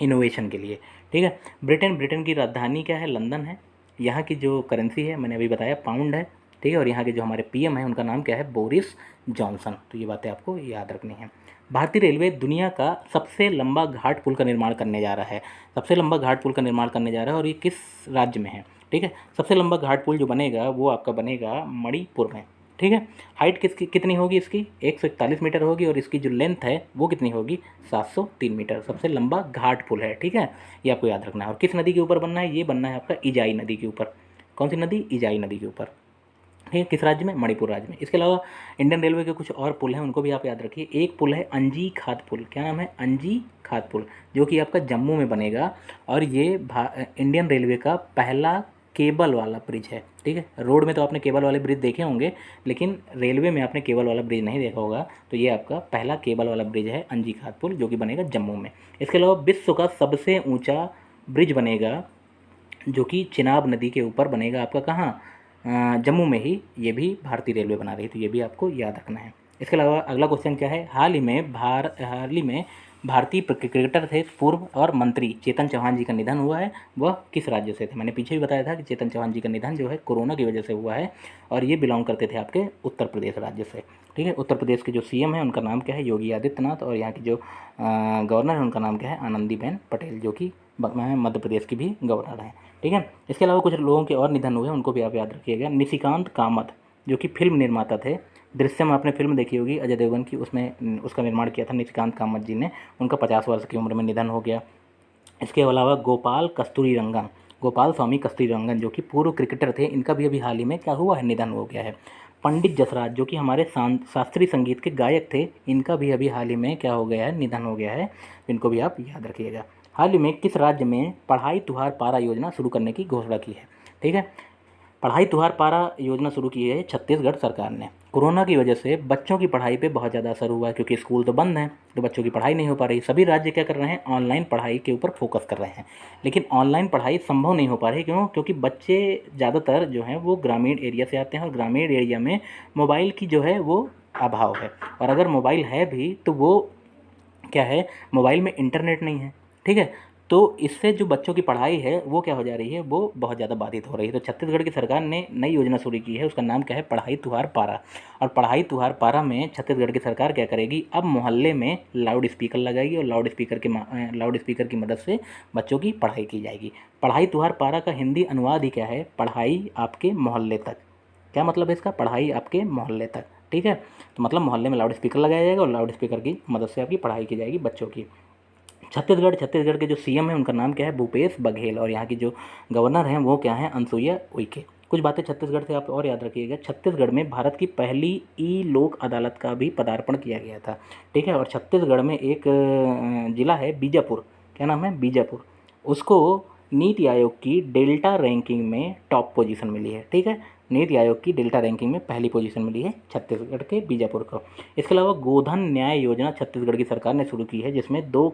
इनोवेशन के लिए। ठीक है, ब्रिटेन की राजधानी क्या है? लंदन है। यहाँ की जो करेंसी है मैंने अभी बताया पाउंड है। ठीक है, और यहाँ के जो हमारे पीएम हैं उनका नाम क्या है? Boris Johnson. तो ये बातें आपको याद रखनी है। भारतीय रेलवे दुनिया का सबसे लंबा घाट पुल का निर्माण करने जा रहा है। सबसे लंबा घाट पुल का निर्माण करने जा रहा है, और ये किस राज्य में है? ठीक है, सबसे लंबा घाट पुल जो बनेगा वो आपका बनेगा मणिपुर में। ठीक है, हाइट कितनी होगी इसकी? 141 मीटर होगी, और इसकी जो लेंथ है वो कितनी होगी? 703 मीटर। सबसे लंबा घाट पुल है। ठीक है, ये आपको याद रखना है। और किस नदी के ऊपर बनना है? ये बनना है आपका इजाई नदी के ऊपर। कौन सी नदी? इजाई नदी के ऊपर। ठीक है, किस राज्य में? मणिपुर राज्य में। इसके अलावा इंडियन रेलवे के कुछ और पुल हैं, उनको भी आप याद रखिए। एक पुल है अंजी खात पुल। क्या नाम है? अंजी खात पुल, जो कि आपका जम्मू में बनेगा, और ये इंडियन रेलवे का पहला केबल वाला ब्रिज है। ठीक है, रोड में तो आपने केबल वाले ब्रिज देखे होंगे, लेकिन रेलवे में आपने केबल वाला ब्रिज नहीं देखा होगा। तो ये आपका पहला केबल वाला ब्रिज है अंजी खात पुल, जो कि बनेगा जम्मू में। इसके अलावा विश्व का सबसे ऊंचा ब्रिज बनेगा, जो कि चिनाब नदी के ऊपर बनेगा आपका। कहाँ? जम्मू में ही। ये भी भारतीय रेलवे बना रही है, तो ये भी आपको याद रखना है। इसके अलावा अगला क्वेश्चन क्या है? हाल ही में भारतीय क्रिकेटर थे पूर्व और मंत्री चेतन चौहान जी का निधन हुआ है, वह किस राज्य से थे? मैंने पीछे भी बताया था कि चेतन चौहान जी का निधन जो है कोरोना की वजह से हुआ है और ये बिलोंग करते थे आपके उत्तर प्रदेश राज्य से। ठीक है, उत्तर प्रदेश के जो सीएम हैं उनका नाम क्या है? योगी आदित्यनाथ। और यहाँ की जो गवर्नर है उनका नाम क्या है? आनंदीबेन पटेल, जो कि मध्य प्रदेश की भी गवर्नर हैं। ठीक है, इसके अलावा कुछ लोगों के और निधन हुए हैं, उनको भी आप याद रखिएगा। निशिकांत कामत जो कि फिल्म निर्माता थे, दृश्यम आपने फिल्म देखी होगी अजय देवगन की, उसमें उसका निर्माण किया था निशिकांत कामत जी ने, उनका 50 वर्ष की उम्र में निधन हो गया। इसके अलावा गोपाल स्वामी कस्तूरी रंगन जो कि पूर्व क्रिकेटर थे, इनका भी अभी हाल ही में क्या हुआ है? निधन हो गया है। पंडित जसराज जो कि हमारे शास्त्रीय संगीत के गायक थे, इनका भी अभी हाल ही में क्या हो गया है? निधन हो गया है। इनको भी आप याद रखिएगा। हाल ही में किस राज्य में पढ़ाई तुहार पारा योजना शुरू करने की घोषणा की है? ठीक है, पढ़ाई तुहार पारा योजना शुरू की है छत्तीसगढ़ सरकार ने। कोरोना की वजह से बच्चों की पढ़ाई पे बहुत ज़्यादा असर हुआ है, क्योंकि स्कूल तो बंद हैं, तो बच्चों की पढ़ाई नहीं हो पा रही। सभी राज्य क्या कर रहे हैं? ऑनलाइन पढ़ाई के ऊपर फोकस कर रहे हैं, लेकिन ऑनलाइन पढ़ाई संभव नहीं हो पा रही। क्यों? क्योंकि बच्चे ज़्यादातर जो हैं वो ग्रामीण एरिया से आते हैं, और ग्रामीण एरिया में मोबाइल की जो है वो अभाव है, और अगर मोबाइल है भी तो वो क्या है? मोबाइल में इंटरनेट नहीं है। ठीक है, तो इससे जो बच्चों की पढ़ाई है वो क्या हो जा रही है? वो बहुत ज़्यादा बाधित हो रही है। तो छत्तीसगढ़ की सरकार ने नई योजना शुरू की है, उसका नाम क्या है? पढ़ाई तुहार पारा। और पढ़ाई तुहार पारा में छत्तीसगढ़ की सरकार क्या करेगी? अब मोहल्ले में लाउड स्पीकर लगाएगी, और लाउड स्पीकर की मदद से बच्चों की पढ़ाई की जाएगी। पढ़ाई तुहार पारा का हिंदी अनुवाद ही क्या है? पढ़ाई आपके मोहल्ले तक। क्या मतलब है इसका? पढ़ाई आपके मोहल्ले तक। ठीक है, तो मतलब मोहल्ले में लाउड स्पीकर लगाया जाएगा, और लाउड स्पीकर की मदद से आपकी पढ़ाई की जाएगी बच्चों की। छत्तीसगढ़ के जो सीएम हैं उनका नाम क्या है? भूपेश बघेल। और यहाँ की जो गवर्नर हैं वो क्या हैं? अनसुईया उइके। कुछ बातें छत्तीसगढ़ से आप और याद रखिएगा। छत्तीसगढ़ में भारत की पहली ई लोक अदालत का भी पदार्पण किया गया था। ठीक है, और छत्तीसगढ़ में एक ज़िला है बीजापुर, क्या नाम है? बीजापुर, उसको नीति आयोग की डेल्टा रैंकिंग में टॉप पोजीशन मिली है। ठीक है, नीति आयोग की डेल्टा रैंकिंग में पहली पोजीशन मिली है छत्तीसगढ़ के बीजापुर को। इसके अलावा गोधन न्याय योजना छत्तीसगढ़ की सरकार ने शुरू की है, जिसमें 2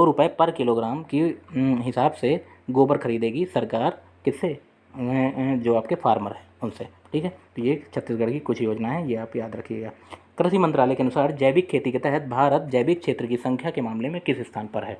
रुपये पर किलोग्राम की हिसाब से गोबर खरीदेगी सरकार। किससे? जो आपके फार्मर हैं उनसे। ठीक है, तो ये छत्तीसगढ़ की कुछ योजना है, ये आप याद रखिएगा। कृषि मंत्रालय के अनुसार जैविक खेती के तहत भारत जैविक क्षेत्र की संख्या के मामले में किस स्थान पर है?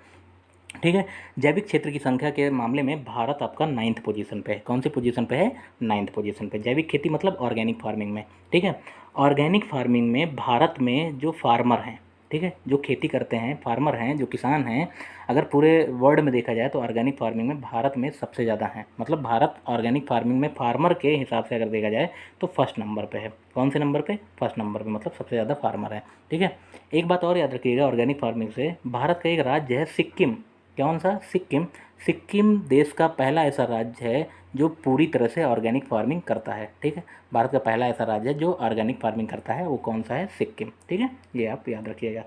ठीक है, जैविक क्षेत्र की संख्या के मामले में भारत आपका 9th पोजीशन पे है। कौन सी पोजीशन पे है? 9th पोजीशन पे। जैविक खेती मतलब ऑर्गेनिक फार्मिंग में। ठीक है, ऑर्गेनिक फार्मिंग में भारत में जो फार्मर हैं, ठीक है, जो खेती करते हैं, फार्मर हैं, जो किसान हैं, अगर पूरे वर्ल्ड में देखा जाए तो ऑर्गेनिक फार्मिंग में भारत में सबसे ज़्यादा हैं। मतलब भारत ऑर्गेनिक फार्मिंग में फार्मर के हिसाब से अगर देखा जाए तो फर्स्ट नंबर पे है। कौन से नंबर पे? फर्स्ट नंबर पे, मतलब सबसे ज़्यादा फार्मर है। ठीक है, एक बात और याद रखिएगा ऑर्गेनिक फार्मिंग से, भारत का एक राज्य है सिक्किम। कौन सा? सिक्किम। सिक्किम देश का पहला ऐसा राज्य है जो पूरी तरह से ऑर्गेनिक फार्मिंग करता है। ठीक है, भारत का पहला ऐसा राज्य है जो ऑर्गेनिक फार्मिंग करता है, वो कौन सा है? सिक्किम। ठीक है, ये आप याद रखिएगा।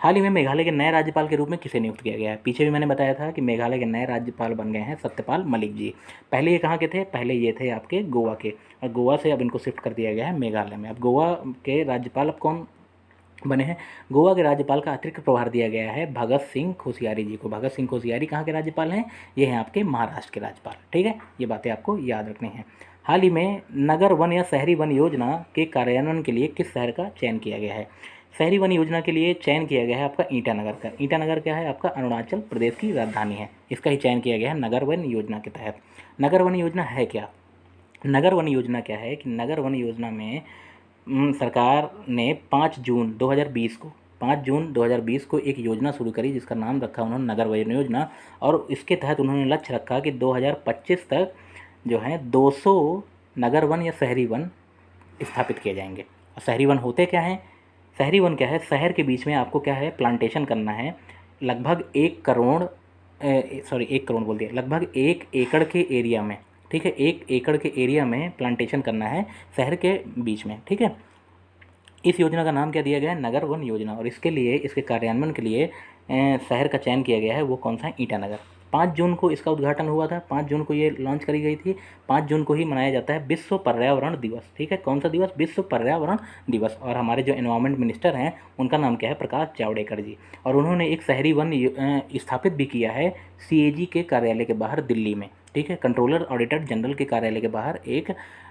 हाल ही में मेघालय के नए राज्यपाल के रूप में किसे नियुक्त किया गया है? पीछे भी मैंने बताया था कि मेघालय के नए राज्यपाल बन गए हैं सत्यपाल मलिक जी। पहले ये कहाँ के थे? पहले ये थे आपके गोवा के, और गोवा से अब इनको शिफ्ट कर दिया गया है मेघालय में। अब गोवा के राज्यपाल अब कौन बने हैं? गोवा के राज्यपाल का अतिरिक्त प्रभार दिया गया है भगत सिंह कोश्यारी जी को। भगत सिंह कोश्यारी कहाँ के राज्यपाल हैं? ये हैं आपके महाराष्ट्र के राज्यपाल। ठीक है, ये बातें आपको याद रखनी है। हाल ही में नगर वन या शहरी वन योजना के कार्यान्वयन के लिए किस शहर का चयन किया गया है? शहरी वन योजना के लिए चयन किया गया है आपका ईटानगर का। ईटानगर क्या है? आपका अरुणाचल प्रदेश की राजधानी है। इसका ही चयन किया गया है नगर वन योजना के तहत। नगर वन योजना है क्या? नगर वन योजना क्या है कि नगर वन योजना में सरकार ने 5 जून 2020 को एक योजना शुरू करी, जिसका नाम रखा उन्होंने नगर वन योजना। और इसके तहत उन्होंने लक्ष्य रखा कि 2025 तक जो है 200 नगर वन या शहरी वन स्थापित किए जाएंगे। और शहरी वन होते क्या हैं? शहरी वन क्या है? शहर के बीच में आपको क्या है? प्लांटेशन करना है। लगभग 1 करोड़ बोल दिया, लगभग 1 एकड़ के एरिया में। ठीक है, 1 एकड़ के एरिया में प्लांटेशन करना है शहर के बीच में। ठीक है, इस योजना का नाम क्या दिया गया है? नगर वन योजना। और इसके लिए, इसके कार्यान्वयन के लिए शहर का चयन किया गया है, वो कौन सा है? ईटानगर। 5 जून को इसका उद्घाटन हुआ था, 5 जून को ये लॉन्च करी गई थी। 5 जून को ही मनाया जाता है विश्व पर्यावरण दिवस। ठीक है, कौन सा दिवस? विश्व पर्यावरण दिवस। और हमारे जो एनवायरमेंट मिनिस्टर हैं उनका नाम क्या है? प्रकाश जावड़ेकर जी। और उन्होंने एक शहरी वन स्थापित भी किया है सीएजी के कार्यालय के बाहर दिल्ली में। ठीक है। कंट्रोलर ऑडिटर जनरल के कार्यालय के बाहर एक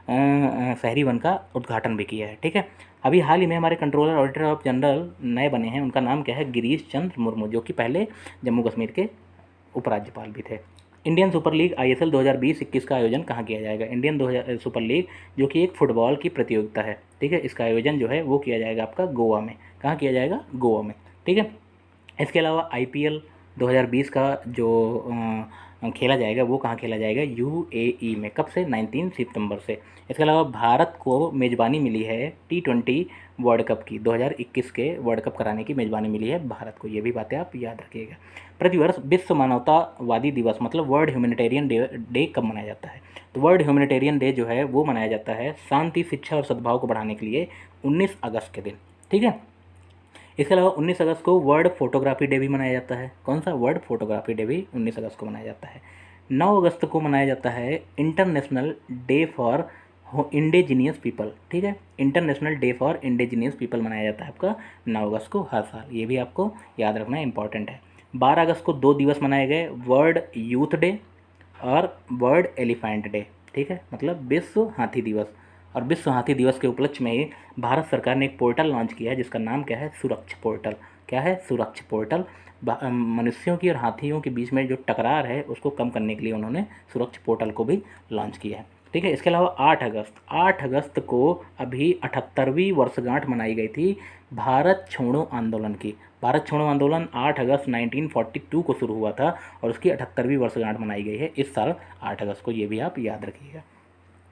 शहरी वन का उद्घाटन भी किया है, ठीक है। अभी हाल ही में हमारे कंट्रोलर ऑडिटर ऑफ जनरल नए बने हैं, उनका नाम क्या है, गिरीश चंद्र मुर्मू, जो कि पहले जम्मू कश्मीर के उपराज्यपाल भी थे। इंडियन सुपर लीग ISL 2020-21 का आयोजन कहाँ किया जाएगा? इंडियन 2000 सुपर लीग जो कि एक फुटबॉल की प्रतियोगिता है, ठीक है, इसका आयोजन जो है वो किया जाएगा आपका गोवा में। कहाँ किया जाएगा? गोवा में, ठीक है। इसके अलावा IPL 2020 का जो खेला जाएगा वो कहाँ खेला जाएगा? UAE में। कब से? 19 सितंबर से। इसके अलावा भारत को मेज़बानी मिली है T20 वर्ल्ड कप की। 2021 के वर्ल्ड कप कराने की मेज़बानी मिली है भारत को, ये भी बातें आप याद रखिएगा। प्रतिवर्ष विश्व मानवतावादी दिवस मतलब वर्ल्ड ह्यूमैनिटेरियन डे कब मनाया जाता है? तो वर्ल्ड ह्यूमैनिटेरियन डे जो है वो मनाया जाता है शांति, शिक्षा और सद्भाव को बढ़ाने के लिए 19 अगस्त के दिन, ठीक है। इसके अलावा 19 अगस्त को वर्ल्ड फोटोग्राफी डे भी मनाया जाता है। कौन सा? वर्ल्ड फोटोग्राफी डे भी 19 अगस्त को मनाया जाता है। 9 अगस्त को मनाया जाता है international day for indigenous people, ठीक है। International day for indigenous people मनाया जाता है आपका 9 अगस्त को हर साल, ये भी आपको याद रखना इंपॉर्टेंट है। 12 अगस्त को 2 दिवस मनाए गए, वर्ल्ड यूथ डे और वर्ल्ड एलिफेंट डे, ठीक है, मतलब विश्व हाथी दिवस। और विश्व हाथी दिवस के उपलक्ष्य में ही भारत सरकार ने एक पोर्टल लॉन्च किया है जिसका नाम क्या है? सुरक्ष पोर्टल। क्या है? सुरक्ष पोर्टल। मनुष्यों की और हाथियों के बीच में जो टकरार है उसको कम करने के लिए उन्होंने सुरक्ष पोर्टल को भी लॉन्च किया है, ठीक है। इसके अलावा 8 अगस्त को अभी 78वीं वर्षगांठ मनाई गई थी भारत छोड़ो आंदोलन की। भारत छोड़ो आंदोलन 8 अगस्त 1942 को शुरू हुआ था और उसकी 78वीं वर्षगांठ मनाई गई है इस साल 8 अगस्त को, ये भी आप याद रखिएगा।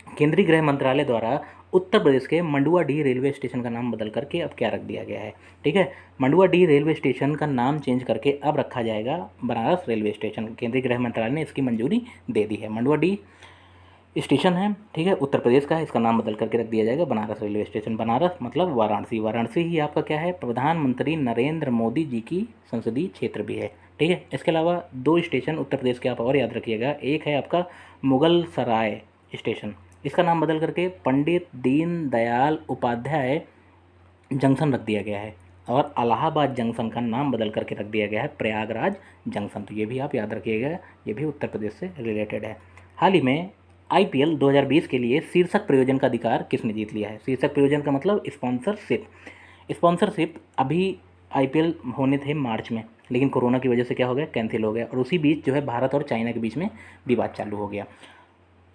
केंद्रीय गृह मंत्रालय द्वारा उत्तर प्रदेश के मंडुआडीह रेलवे स्टेशन का नाम बदल करके अब क्या रख दिया गया है? ठीक है, मंडुआडीह रेलवे स्टेशन का नाम चेंज करके अब रखा जाएगा बनारस रेलवे स्टेशन। केंद्रीय गृह मंत्रालय ने इसकी मंजूरी दे दी है। मंडुआडीह स्टेशन है, ठीक है, उत्तर प्रदेश का है, इसका नाम बदल करके रख दिया जाएगा बनारस रेलवे स्टेशन। बनारस मतलब वाराणसी। वाराणसी ही आपका क्या है? प्रधानमंत्री नरेंद्र मोदी जी की संसदीय क्षेत्र भी है, ठीक है। इसके अलावा 2 स्टेशन उत्तर प्रदेश के आप और याद रखिएगा। एक है आपका मुगल सराय स्टेशन, इसका नाम बदल करके पंडित दीनदयाल उपाध्याय जंक्शन रख दिया गया है। और इलाहाबाद जंक्शन का नाम बदल करके रख दिया गया है प्रयागराज जंक्शन। तो ये भी आप याद रखिएगा, ये भी उत्तर प्रदेश से रिलेटेड है। हाल ही में IPL 2020 के लिए शीर्षक प्रयोजन का अधिकार किसने जीत लिया है? शीर्षक प्रयोजन का मतलब स्पॉन्सरशिप। स्पॉन्सरशिप अभी IPL होने थे मार्च में, लेकिन कोरोना की वजह से क्या हो गया? कैंसिल हो गया। और उसी बीच जो है भारत और चाइना के बीच में विवाद चालू हो गया।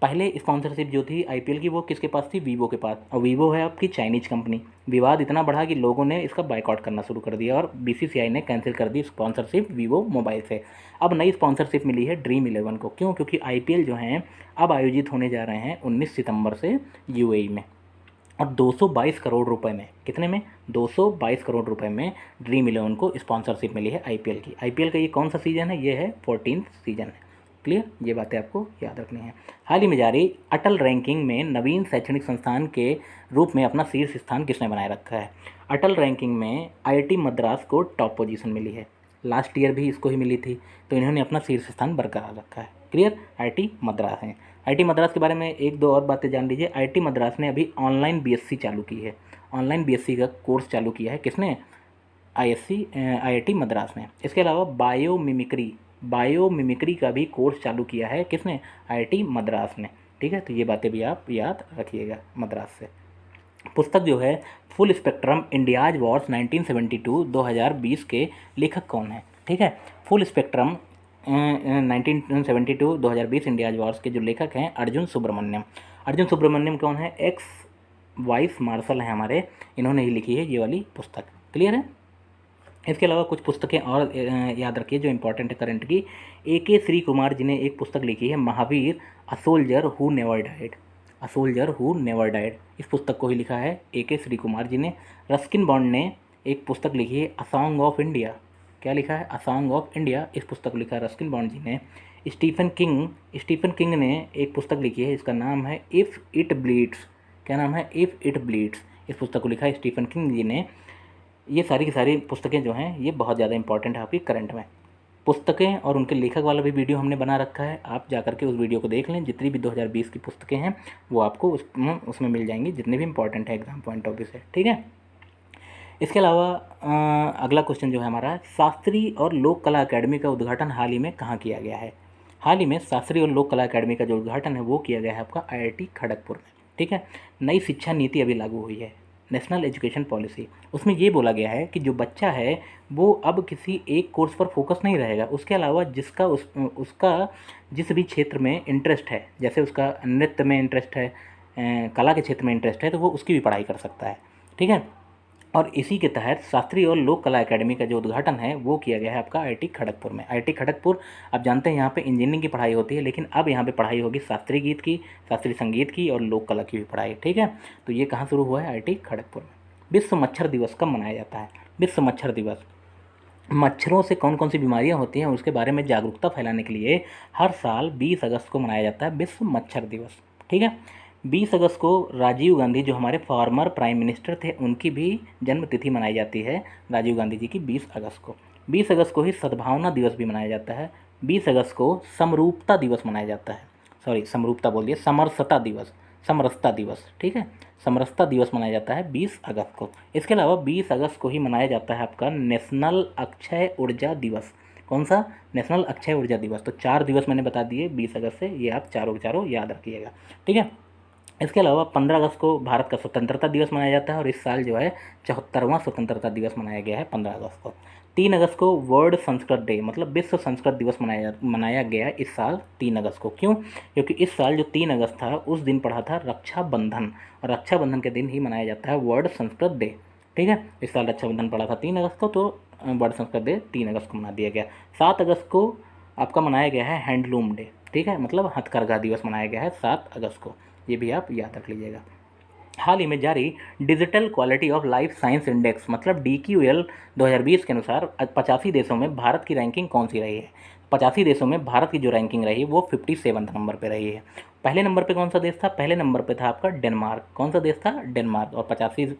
पहले स्पॉन्सरशिप जो थी IPL की वो किसके पास थी? वीवो के पास, और वीवो है आपकी चाइनीज कंपनी। विवाद इतना बढ़ा कि लोगों ने इसका बायकॉट करना शुरू कर दिया और BCCI ने कैंसिल कर दी स्पॉन्सरशिप वीवो मोबाइल से। अब नई स्पॉन्सरशिप मिली है ड्रीम 11 को। क्यों? क्योंकि IPL जो हैं अब आयोजित होने जा रहे हैं 19 सितंबर से UAE में, और 222 करोड़ रुपए में, कितने में? 222 करोड़ रुपए में ड्रीम 11 को स्पॉन्सरशिप मिली है IPL की। IPL का ये कौन सा सीज़न है? ये है 14th सीज़न है। क्लियर? ये बातें आपको याद रखनी है। हाल ही में जारी अटल रैंकिंग में नवीन शैक्षणिक संस्थान के रूप में अपना शीर्ष स्थान किसने बनाए रखा है? अटल रैंकिंग में IIT मद्रास को टॉप पोजीशन मिली है। लास्ट ईयर भी इसको ही मिली थी, तो इन्होंने अपना शीर्ष स्थान बरकरार रखा है। क्लियर? IIT मद्रास है। IIT मद्रास के बारे में एक दो और बातें जान लीजिए। IIT मद्रास ने अभी ऑनलाइन BSc चालू की है। ऑनलाइन BSc का कोर्स चालू किया है किसने? IIT मद्रास ने। इसके अलावा बायोमिमिक्री का भी कोर्स चालू किया है किसने? IIT मद्रास ने, ठीक है। तो ये बातें भी आप याद रखिएगा मद्रास से। पुस्तक जो है फुल स्पेक्ट्रम इंडियाज वॉर्स 1972-2020 के लेखक कौन है? ठीक है, फुल स्पेक्ट्रम 1972-2020 इंडियाज वॉर्स के जो लेखक हैं अर्जुन सुब्रमण्यम। अर्जुन सुब्रमण्यम कौन है? एक्स वाइस मार्शल हैं हमारे, इन्होंने ही लिखी है ये वाली पुस्तक। क्लियर है? इसके अलावा कुछ पुस्तकें और याद रखिए जो इंपॉर्टेंट है करंट की। AK श्री कुमार जी ने एक पुस्तक लिखी है Mahavir, a soldier who never died. A soldier who never died, इस पुस्तक को ही लिखा है AK श्री कुमार जी ने। रस्किन बॉन्ड ने एक पुस्तक लिखी है अ सॉन्ग ऑफ इंडिया। क्या लिखा है? अ सॉन्ग ऑफ इंडिया, इस पुस्तक को लिखा है रस्किन बॉन्ड जी ने। स्टीफन किंग ने एक पुस्तक लिखी है, इसका नाम है इफ़ इट ब्लीड्स। क्या नाम है? इफ़ इट ब्लीड्स, इस पुस्तक को लिखा है स्टीफन किंग जी ने। ये सारी की सारी पुस्तकें जो हैं ये बहुत ज़्यादा इंपॉर्टेंट है आपकी करंट में। पुस्तकें और उनके लेखक वाला भी वीडियो हमने बना रखा है, आप जाकर के उस वीडियो को देख लें। जितनी भी 2020 की पुस्तकें हैं वो आपको उसमें मिल जाएंगी, जितने भी इंपॉर्टेंट है एग्जाम पॉइंट ऑफ व्यू से, ठीक है। इसके अलावा अगला क्वेश्चन जो है हमारा, शास्त्रीय और लोक कला अकेडमी का उद्घाटन हाल ही में कहाँ किया गया है? हाल ही में शास्त्रीय और लोक कला अकादमी का जो उद्घाटन है वो किया गया है आपका IIT खड़गपुर में। ठीक है। नई शिक्षा नीति अभी लागू हुई है, नेशनल एजुकेशन पॉलिसी। उसमें ये बोला गया है कि जो बच्चा है वो अब किसी एक कोर्स पर फोकस नहीं रहेगा, उसके अलावा जिसका उसका जिस भी क्षेत्र में इंटरेस्ट है, जैसे उसका नृत्य में इंटरेस्ट है, कला के क्षेत्र में इंटरेस्ट है, तो वो उसकी भी पढ़ाई कर सकता है। ठीक है। और इसी के तहत शास्त्रीय और लोक कला अकादमी का जो उद्घाटन है वो किया गया है आपका IIT खड़गपुर में। IIT खड़गपुर, आप जानते हैं यहाँ पे इंजीनियरिंग की पढ़ाई होती है, लेकिन अब यहाँ पे पढ़ाई होगी शास्त्रीय गीत की, शास्त्रीय संगीत की और लोक कला की भी पढ़ाई। ठीक है। तो ये कहाँ शुरू हुआ है? IIT खड़गपुर में। विश्व मच्छर दिवस कब मनाया जाता है? विश्व मच्छर दिवस मच्छरों से कौन कौन सी बीमारियां होती हैं उसके बारे में जागरूकता फैलाने के लिए हर साल 20 अगस्त को मनाया जाता है विश्व मच्छर दिवस। ठीक है। 20 अगस्त को राजीव गांधी, जो हमारे फॉर्मर प्राइम मिनिस्टर थे, उनकी भी जन्म तिथि मनाई जाती है, राजीव गांधी जी की 20 अगस्त को। 20 अगस्त को ही सद्भावना दिवस भी मनाया जाता है। 20 अगस्त को समरूपता दिवस मनाया जाता है, सॉरी समरूपता बोल दिया, समरसता दिवस, समरसता दिवस। ठीक है। समरसता दिवस मनाया जाता है 20 अगस्त को। इसके अलावा 20 अगस्त को ही मनाया जाता है आपका नेशनल अक्षय ऊर्जा दिवस। कौन सा? नेशनल अक्षय ऊर्जा दिवस। तो 4 दिवस मैंने बता दिए 20 अगस्त से, ये आप चारों के चारों याद रखिएगा। ठीक है। इसके अलावा 15 अगस्त को भारत का स्वतंत्रता दिवस मनाया जाता है और इस साल जो है 74वां स्वतंत्रता दिवस मनाया गया है 15 अगस्त को। 3 अगस्त को वर्ल्ड संस्कृत डे, मतलब विश्व संस्कृत दिवस मनाया गया है इस साल 3 अगस्त को। क्यों? क्योंकि इस साल जो 3 अगस्त था उस दिन पड़ा था रक्षाबंधन, और रक्षाबंधन के दिन ही मनाया जाता है वर्ल्ड संस्कृत डे। ठीक है। इस साल रक्षाबंधन पड़ा था 3 अगस्त को, तो वर्ल्ड संस्कृत डे 3 अगस्त को मना दिया गया। 7 अगस्त को आपका मनाया गया है हैंडलूम डे। ठीक है। मतलब हथकरघा दिवस मनाया गया है 7 अगस्त को, ये भी आप याद रख लीजिएगा। हाल ही में जारी digital quality of life science index, मतलब DQL 2020 के अनुसार 85 देशों में भारत की रैंकिंग कौन सी रही है? 85 देशों में भारत की जो रैंकिंग रही वो 57 नंबर पे रही है। पहले नंबर पे कौन सा देश था? पहले नंबर पे था आपका डेनमार्क। कौन सा देश था? डेनमार्क। और 85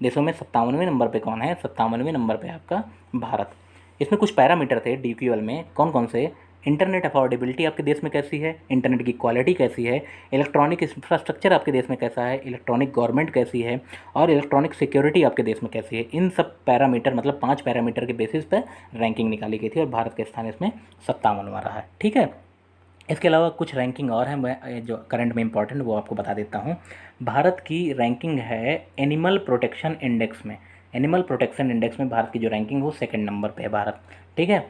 देशों में 57वें नंबर पे कौन है? 57वें नंबर पे आपका भारत। इसमें कुछ पैरामीटर थे DQL में, कौन कौन से? इंटरनेट अफोर्डेबिलिटी आपके देश में कैसी है, इंटरनेट की क्वालिटी कैसी है, इलेक्ट्रॉनिक इंफ्रास्ट्रक्चर आपके देश में कैसा है, इलेक्ट्रॉनिक गवर्नमेंट कैसी है, और इलेक्ट्रॉनिक सिक्योरिटी आपके देश में कैसी है। इन सब पैरामीटर, मतलब 5 पैरामीटर के बेसिस पर रैंकिंग निकाली गई थी और भारत का स्थान इसमें 57वां रहा है। ठीक है। इसके अलावा कुछ रैंकिंग और हैं, मैं जो करंट में इंपॉर्टेंट वो आपको बता देता हूँ। भारत की रैंकिंग है एनिमल प्रोटेक्शन इंडेक्स में। एनिमल प्रोटेक्शन इंडेक्स में भारत की जो रैंकिंग है वो 2nd नंबर पे है भारत। ठीक है।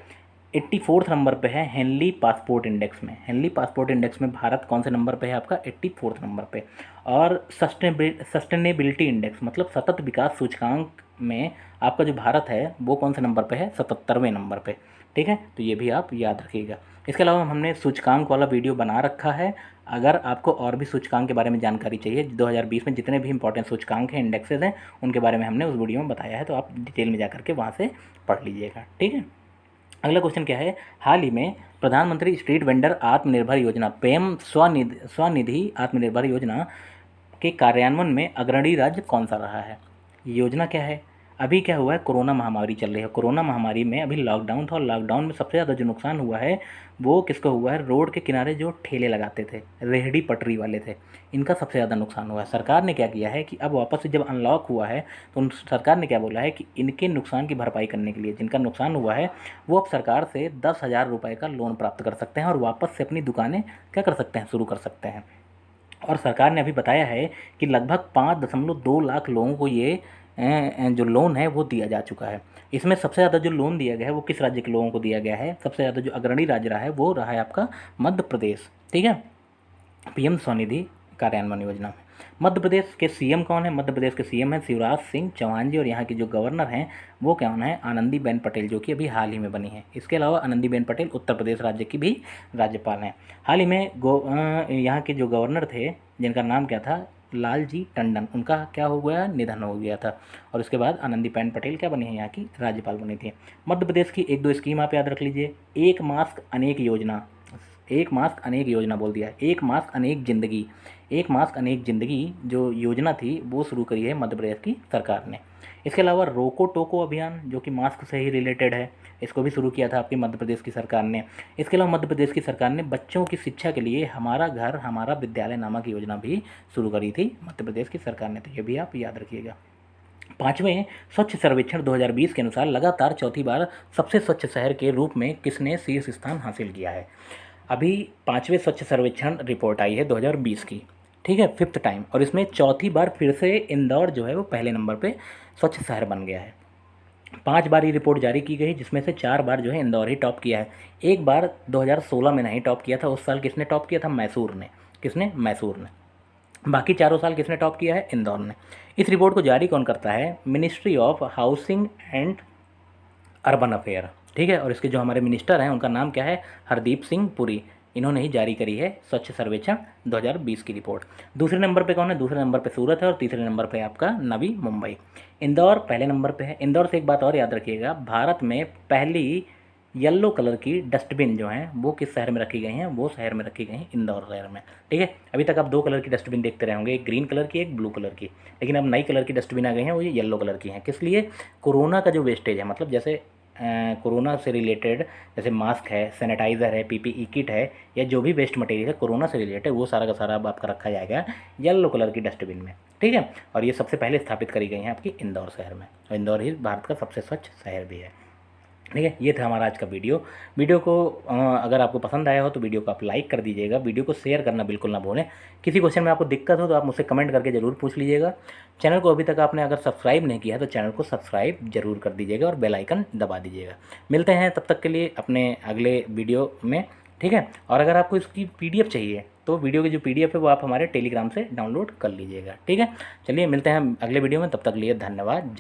84th नंबर पे है हेनली पासपोर्ट इंडेक्स में। हेनली पासपोर्ट इंडेक्स में भारत कौन से नंबर पे है? आपका 84th नंबर पे। और सस्टेनेबिलिटी इंडेक्स, मतलब सतत विकास सूचकांक में आपका जो भारत है वो कौन से नंबर पे है? 77वें नंबर पे। ठीक है। तो ये भी आप याद रखिएगा। इसके अलावा हमने सूचकांक वाला वीडियो बना रखा है। अगर आपको और भी सूचकांक के बारे में जानकारी चाहिए, 2020 में जितने भी इंपॉर्टेंट सूचकांक हैं, इंडेक्सेस हैं, उनके बारे में हमने उस वीडियो में बताया है, तो आप डिटेल में जाकर के वहाँ से पढ़ लीजिएगा। ठीक है। अगला क्वेश्चन क्या है? हाल ही में प्रधानमंत्री स्ट्रीट वेंडर आत्मनिर्भर योजना, PM स्वनिधि आत्मनिर्भर योजना के कार्यान्वयन में अग्रणी राज्य कौन सा रहा है? योजना क्या है? अभी क्या हुआ है? कोरोना महामारी चल रही है। कोरोना महामारी में अभी लॉकडाउन था और लॉकडाउन में सबसे ज़्यादा जो नुकसान हुआ है वो किसको हुआ है? रोड के किनारे जो ठेले लगाते थे, रेहड़ी पटरी वाले थे, इनका सबसे ज़्यादा नुकसान हुआ है। सरकार ने क्या किया है कि अब वापस से जब अनलॉक हुआ है तो सरकार ने क्या बोला है कि इनके नुकसान की भरपाई करने के लिए, जिनका नुकसान हुआ है वो अब सरकार से 10,000 रुपये का लोन प्राप्त कर सकते हैं और वापस से अपनी दुकानें क्या कर सकते हैं? शुरू कर सकते हैं। और सरकार ने अभी बताया है कि लगभग 5.2 लाख लोगों को ये जो लोन है वो दिया जा चुका है। इसमें सबसे ज़्यादा जो लोन दिया गया है वो किस राज्य के लोगों को दिया गया है? सबसे ज़्यादा जो अग्रणी राज्य रहा है वो रहा है आपका मध्य प्रदेश। ठीक है। PM स्वनिधि कार्यान्वयन योजना में मध्य प्रदेश के CM कौन है? मध्य प्रदेश के CM हैं शिवराज सिंह चौहान जी, और यहाँ की जो गवर्नर हैं वो कौन है? आनंदीबेन पटेल, जो कि अभी हाल ही में बनी है। इसके अलावा आनंदीबेन पटेल उत्तर प्रदेश राज्य की भी राज्यपाल हैं। हाल ही में यहाँ के जो गवर्नर थे जिनका नाम क्या था? लालजी टंडन, उनका क्या हो गया? निधन हो गया था। और उसके बाद आनंदीबेन पटेल क्या बनी है? यहाँ की राज्यपाल बनी थी। मध्य प्रदेश की 1-2 स्कीम आप याद रख लीजिए। एक मास्क अनेक योजना, एक मास्क अनेक योजना बोल दिया, एक मास्क अनेक ज़िंदगी, एक मास्क अनेक ज़िंदगी जो योजना थी वो शुरू करी है मध्य प्रदेश की सरकार ने। इसके अलावा रोको टोको अभियान, जो कि मास्क से ही रिलेटेड है, इसको भी शुरू किया था आपकी मध्य प्रदेश की सरकार ने। इसके अलावा मध्य प्रदेश की सरकार ने बच्चों की शिक्षा के लिए हमारा घर हमारा विद्यालय नामक योजना भी शुरू करी थी मध्य प्रदेश की सरकार ने, तो ये भी आप याद रखिएगा। 5वें स्वच्छ सर्वेक्षण 2020 के अनुसार लगातार चौथी बार सबसे स्वच्छ शहर के रूप में किसने शीर्ष स्थान हासिल किया है? अभी 5वें स्वच्छ सर्वेक्षण रिपोर्ट आई है 2020 की, ठीक है, 5th टाइम, और इसमें चौथी बार फिर से इंदौर जो है वो पहले नंबर पे स्वच्छ शहर बन गया है। 5 बार ये रिपोर्ट जारी की गई, जिसमें से 4 बार जो है इंदौर ही टॉप किया है। एक बार 2016 में नहीं टॉप किया था, उस साल किसने टॉप किया था? मैसूर ने। किसने? मैसूर ने। बाकी चारों साल किसने टॉप किया है? इंदौर ने। इस रिपोर्ट को जारी कौन करता है? Ministry of housing and urban affair, ठीक है। और इसके जो हमारे मिनिस्टर हैं उनका नाम क्या है? हरदीप सिंह पुरी। इन्होंने ही जारी करी है स्वच्छ सर्वेक्षण 2020 की रिपोर्ट। दूसरे नंबर पे कौन है? दूसरे नंबर पे सूरत है और तीसरे नंबर पे आपका नवी मुंबई। इंदौर पहले नंबर पे है। इंदौर से एक बात और याद रखिएगा, भारत में पहली येलो कलर की डस्टबिन जो हैं वो किस शहर में रखी गई हैं? वो शहर में रखी गई हैं इंदौर शहर में, ठीक है। अभी तक आप 2 कलर की डस्टबिन देखते रहे होंगे, एक ग्रीन कलर की, एक ब्लू कलर की, लेकिन अब नई कलर की डस्टबिन आ गई हैं, वो ये येलो कलर की हैं। किस लिए? कोरोना का जो वेस्टेज है, मतलब जैसे कोरोना से रिलेटेड जैसे मास्क है, सैनिटाइज़र है, पीपीई किट है, या जो भी वेस्ट मटेरियल है कोरोना से रिलेटेड, वो सारा का सारा अब आपका रखा जाएगा येलो कलर की डस्टबिन में, ठीक है। और ये सबसे पहले स्थापित करी गई हैं आपकी इंदौर शहर में, और इंदौर ही भारत का सबसे स्वच्छ शहर भी है, ठीक है। ये था हमारा आज का वीडियो। वीडियो को अगर आपको पसंद आया हो तो वीडियो को आप लाइक कर दीजिएगा, वीडियो को शेयर करना बिल्कुल ना भूलें। किसी क्वेश्चन में आपको दिक्कत हो तो आप मुझसे कमेंट करके ज़रूर पूछ लीजिएगा। चैनल को अभी तक आपने अगर सब्सक्राइब नहीं किया है तो चैनल को सब्सक्राइब जरूर कर दीजिएगा और बेल आइकन दबा दीजिएगा। मिलते हैं तब तक के लिए अपने अगले वीडियो में, ठीक है। और अगर आपको इसकी PDF चाहिए तो वीडियो की जो PDF है वो आप हमारे टेलीग्राम से डाउनलोड कर लीजिएगा, ठीक है। चलिए मिलते हैं अगले वीडियो में, तब तक लिए धन्यवाद।